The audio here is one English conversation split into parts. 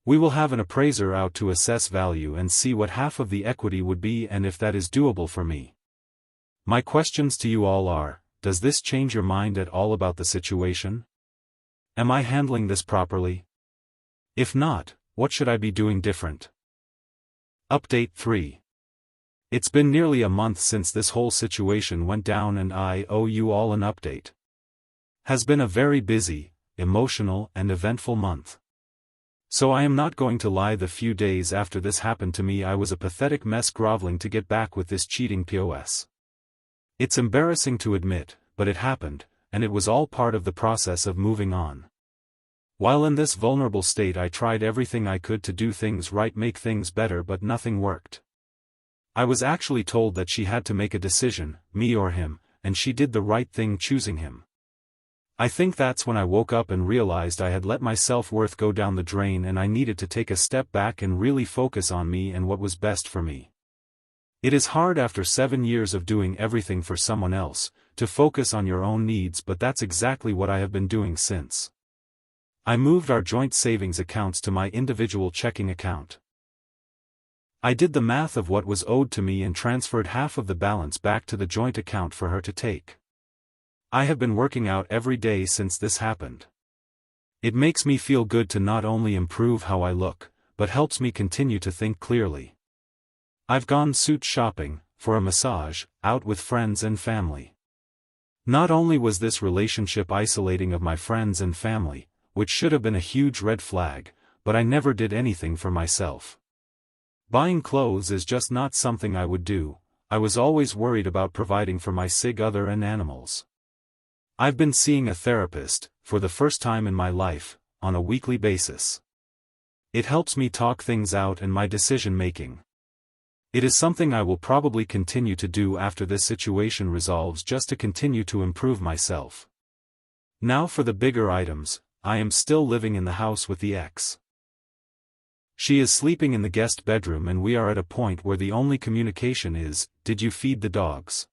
We will have an appraiser out to assess value and see what half of the equity would be and if that is doable for me. My questions to you all are, does this change your mind at all about the situation? Am I handling this properly? If not, what should I be doing different? Update 3. It's been nearly a month since this whole situation went down and I owe you all an update. Has been a very busy, emotional and eventful month. So I am not going to lie, the few days after this happened to me I was a pathetic mess groveling to get back with this cheating POS. It's embarrassing to admit, but it happened, and it was all part of the process of moving on. While in this vulnerable state I tried everything I could to do things right, make things better, but nothing worked. I was actually told that she had to make a decision, me or him, and she did the right thing choosing him. I think that's when I woke up and realized I had let my self-worth go down the drain and I needed to take a step back and really focus on me and what was best for me. It is hard after 7 years of doing everything for someone else, to focus on your own needs, but that's exactly what I have been doing since. I moved our joint savings accounts to my individual checking account. I did the math of what was owed to me and transferred half of the balance back to the joint account for her to take. I have been working out every day since this happened. It makes me feel good to not only improve how I look, but helps me continue to think clearly. I've gone suit shopping, for a massage, out with friends and family. Not only was this relationship isolating of my friends and family, which should have been a huge red flag, but I never did anything for myself. Buying clothes is just not something I would do. I was always worried about providing for my sig other and animals. I've been seeing a therapist, for the first time in my life, on a weekly basis. It helps me talk things out and my decision-making. It is something I will probably continue to do after this situation resolves, just to continue to improve myself. Now for the bigger items. I am still living in the house with the ex. She is sleeping in the guest bedroom and we are at a point where the only communication is, "Did you feed the dogs?"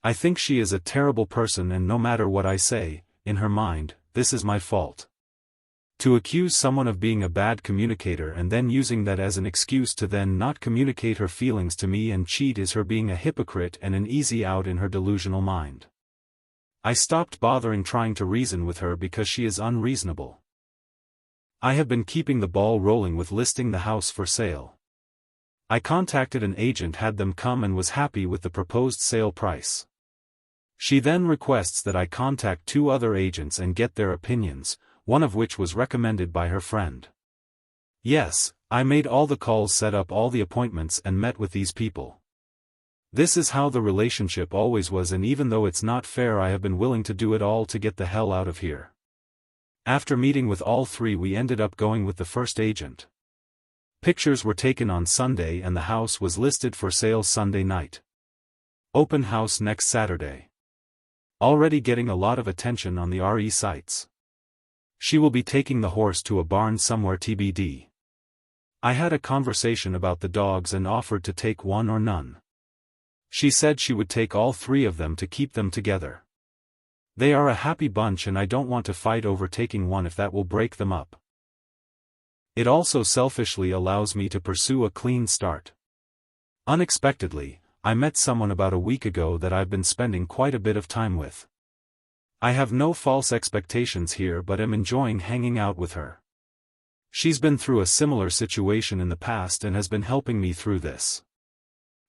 I think she is a terrible person and no matter what I say, in her mind, this is my fault. To accuse someone of being a bad communicator and then using that as an excuse to then not communicate her feelings to me and cheat is her being a hypocrite and an easy out in her delusional mind. I stopped bothering trying to reason with her because she is unreasonable. I have been keeping the ball rolling with listing the house for sale. I contacted an agent, had them come and was happy with the proposed sale price. She then requests that I contact 2 other agents and get their opinions, one of which was recommended by her friend. Yes, I made all the calls, set up all the appointments and met with these people. This is how the relationship always was, and even though it's not fair I have been willing to do it all to get the hell out of here. After meeting with all 3 we ended up going with the first agent. Pictures were taken on Sunday and the house was listed for sale Sunday night. Open house next Saturday. Already getting a lot of attention on the RE sites. She will be taking the horse to a barn somewhere TBD. I had a conversation about the dogs and offered to take one or none. She said she would take all 3 of them to keep them together. They are a happy bunch and I don't want to fight over taking one if that will break them up. It also selfishly allows me to pursue a clean start. Unexpectedly, I met someone about a week ago that I've been spending quite a bit of time with. I have no false expectations here but am enjoying hanging out with her. She's been through a similar situation in the past and has been helping me through this.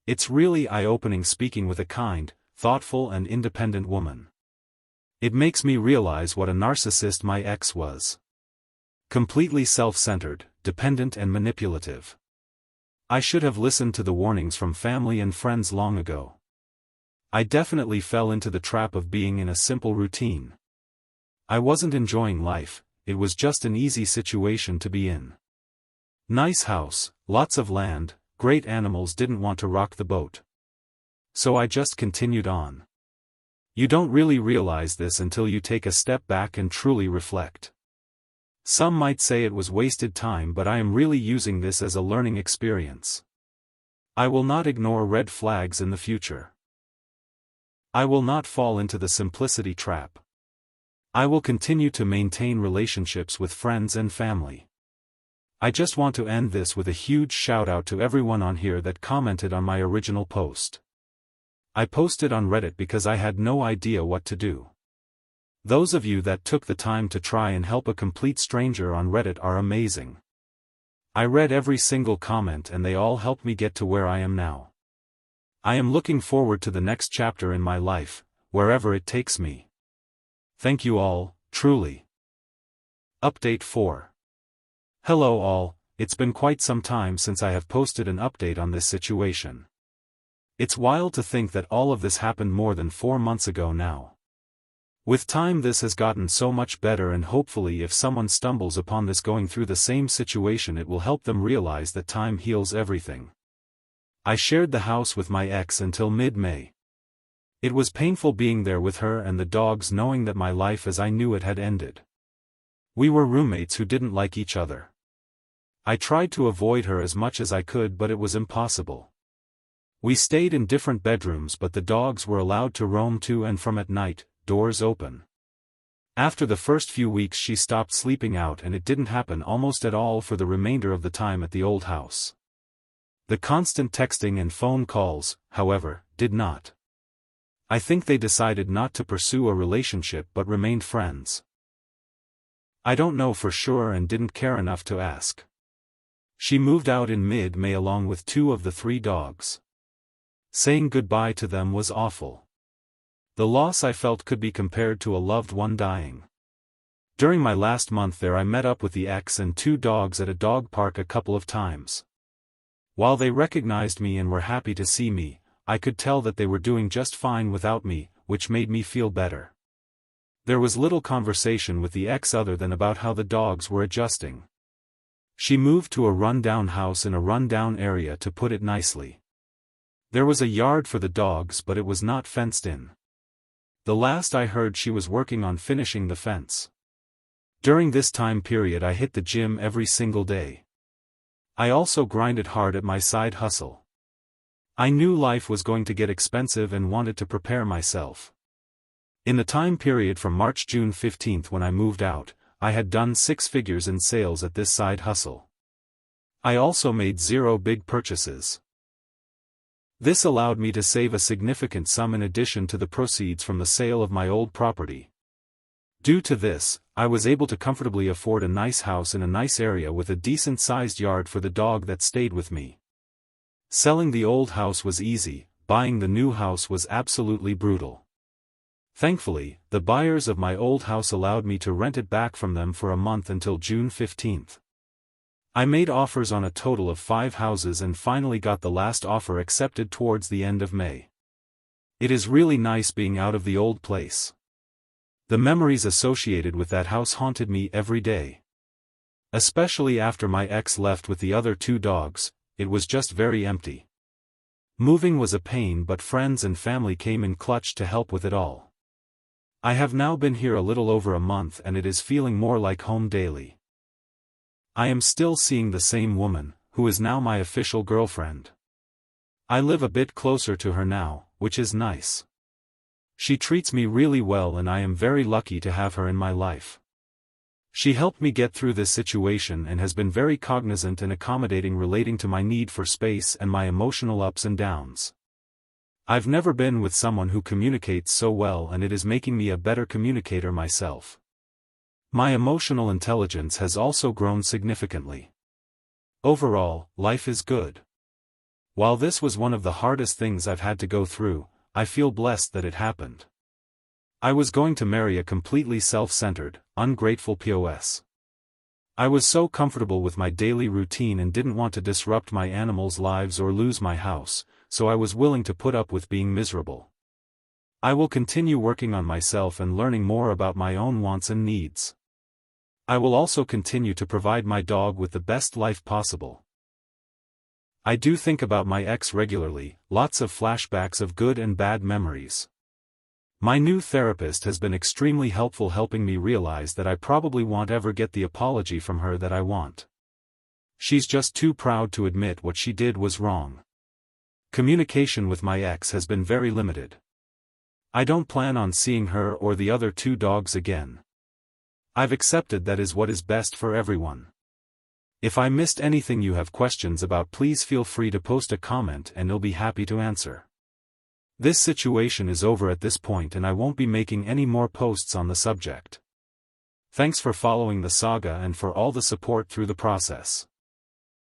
It's really eye-opening speaking with a kind, thoughtful and independent woman. It makes me realize what a narcissist my ex was. Completely self-centered, dependent and manipulative. I should have listened to the warnings from family and friends long ago. I definitely fell into the trap of being in a simple routine. I wasn't enjoying life, it was just an easy situation to be in. Nice house, lots of land, great animals, didn't want to rock the boat. So I just continued on. You don't really realize this until you take a step back and truly reflect. Some might say it was wasted time, but I am really using this as a learning experience. I will not ignore red flags in the future. I will not fall into the simplicity trap. I will continue to maintain relationships with friends and family. I just want to end this with a huge shout out to everyone on here that commented on my original post. I posted on Reddit because I had no idea what to do. Those of you that took the time to try and help a complete stranger on Reddit are amazing. I read every single comment and they all helped me get to where I am now. I am looking forward to the next chapter in my life, wherever it takes me. Thank you all, truly. Update 4. Hello all, it's been quite some time since I have posted an update on this situation. It's wild to think that all of this happened more than 4 months ago now. With time this has gotten so much better, and hopefully if someone stumbles upon this going through the same situation it will help them realize that time heals everything. I shared the house with my ex until mid-May. It was painful being there with her and the dogs, knowing that my life as I knew it had ended. We were roommates who didn't like each other. I tried to avoid her as much as I could, but it was impossible. We stayed in different bedrooms, but the dogs were allowed to roam to and from at night, doors open. After the first few weeks she stopped sleeping out, and it didn't happen almost at all for the remainder of the time at the old house. The constant texting and phone calls, however, did not. I think they decided not to pursue a relationship but remained friends. I don't know for sure and didn't care enough to ask. She moved out in mid-May along with 2 of the 3 dogs. Saying goodbye to them was awful. The loss I felt could be compared to a loved one dying. During my last month there I met up with the ex and 2 dogs at a dog park a couple of times. While they recognized me and were happy to see me, I could tell that they were doing just fine without me, which made me feel better. There was little conversation with the ex other than about how the dogs were adjusting. She moved to a run-down house in a run-down area, to put it nicely. There was a yard for the dogs but it was not fenced in. The last I heard she was working on finishing the fence. During this time period I hit the gym every single day. I also grinded hard at my side hustle. I knew life was going to get expensive and wanted to prepare myself. In the time period from March-June 15th when I moved out, I had done 6 figures in sales at this side hustle. I also made 0 big purchases. This allowed me to save a significant sum in addition to the proceeds from the sale of my old property. Due to this, I was able to comfortably afford a nice house in a nice area with a decent-sized yard for the dog that stayed with me. Selling the old house was easy, buying the new house was absolutely brutal. Thankfully, the buyers of my old house allowed me to rent it back from them for a month until June 15th. I made offers on a total of 5 houses and finally got the last offer accepted towards the end of May. It is really nice being out of the old place. The memories associated with that house haunted me every day. Especially after my ex left with the other 2 dogs, it was just very empty. Moving was a pain, but friends and family came in clutch to help with it all. I have now been here a little over a month and it is feeling more like home daily. I am still seeing the same woman, who is now my official girlfriend. I live a bit closer to her now, which is nice. She treats me really well and I am very lucky to have her in my life. She helped me get through this situation and has been very cognizant and accommodating relating to my need for space and my emotional ups and downs. I've never been with someone who communicates so well, and it is making me a better communicator myself. My emotional intelligence has also grown significantly. Overall, life is good. While this was one of the hardest things I've had to go through, I feel blessed that it happened. I was going to marry a completely self-centered, ungrateful POS. I was so comfortable with my daily routine and didn't want to disrupt my animals' lives or lose my house, so I was willing to put up with being miserable. I will continue working on myself and learning more about my own wants and needs. I will also continue to provide my dog with the best life possible. I do think about my ex regularly, lots of flashbacks of good and bad memories. My new therapist has been extremely helpful, helping me realize that I probably won't ever get the apology from her that I want. She's just too proud to admit what she did was wrong. Communication with my ex has been very limited. I don't plan on seeing her or the other 2 dogs again. I've accepted that is what is best for everyone. If I missed anything you have questions about, please feel free to post a comment and I'll be happy to answer. This situation is over at this point and I won't be making any more posts on the subject. Thanks for following the saga and for all the support through the process.